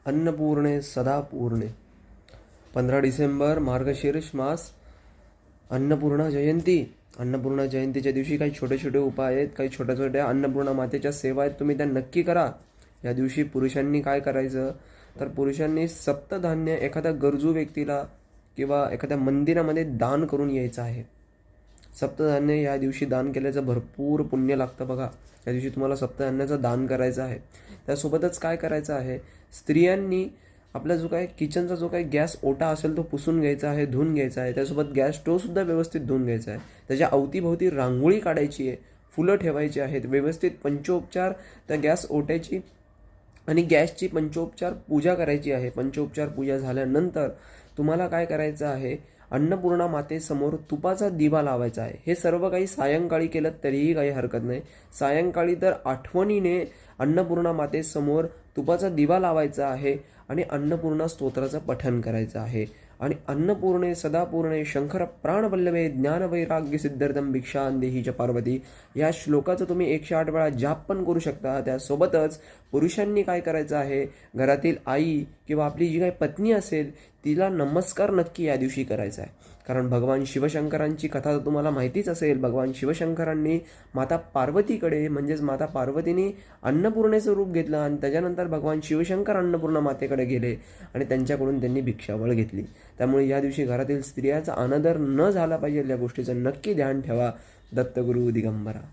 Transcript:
अन्नपूर्णे सदा पूर्णे. 15 डिसेंबर मार्गशीर्ष मास अन्नपूर्णा जयंती. अन्नपूर्णा जयंतीच्या दिवशी काही छोटे छोटे उपाय आहेत, काही छोट्या छोट्या अन्नपूर्णा मातेच्या सेवा आहेत, तुम्ही त्या नक्की करा. या दिवशी पुरुषांनी काय करायचं, तर पुरुषांनी सप्तधान्य एखाद्या गरजू व्यक्तीला किंवा एखाद्या मंदिरामध्ये दान करून यायचं आहे. सप्तधान्य या दिवशी दान केल्याचं भरपूर पुण्य लागतं बघा. या दिवशी तुम्हाला सप्तधान्याचं दान करायचं आहे. त्यासोबतच काय करायचं आहे, स्त्रियांनी आपला जो काय किचनचा जो काही गॅस ओटा असेल तो पुसून घ्यायचा आहे, धुवून घ्यायचा आहे. त्यासोबत गॅस स्टोव्हसुद्धा व्यवस्थित धुवून घ्यायचा आहे. त्याच्या अवतीभोवती रांगोळी काढायची आहे, फुलं ठेवायची आहेत, व्यवस्थित पंचोपचार त्या गॅस ओट्याची आणि गॅसची पंचोपचार पूजा करायची आहे. पंचोपचार पूजा झाल्यानंतर तुम्हाला काय करायचं आहे, अन्नपूर्णा मातेसमोर तुपाचा दिवा लावायचा आहे. हे सर्व काही सायंकाळी केलं तरीही काही हरकत नाही. सायंकाळी तर आठवणीने अन्नपूर्णा मातेसमोर तुपाचा दिवा लावायचा आहे आणि अन्नपूर्णा स्तोत्राचं पठण करायचं आहे. आणि अन्नपूर्णे सदापूर्णे शंकर प्राणवल्लभे ज्ञानवैराग्य सिद्धार्थम भिक्षां देही च पार्वती, या श्लोकाचं तुम्ही 108 वेळा जाप पण करू शकता. त्यासोबतच पुरुषांनी काय करायचं आहे, घरातील आई किंवा आपली जी काही पत्नी असेल तिला नमस्कार नक्की या दिवशी करायचा आहे. कारण भगवान शिवशंकरांची कथा तर तुम्हाला माहितीच असेल. भगवान शिवशंकरांनी माता पार्वतीकडे म्हणजेच माता पार्वतीने अन्नपूर्णेचं रूप घेतलं आणि त्याच्यानंतर भगवान शिवशंकर अन्नपूर्णा मातेकडे गेले आणि त्यांच्याकडून त्यांनी भिक्षावळ घेतली. त्यामुळे या दिवशी घरातील स्त्रियांचा अनादर न झाला पाहिजे या गोष्टीचं नक्की ध्यान ठेवा. दत्तगुरु दिगंबरा.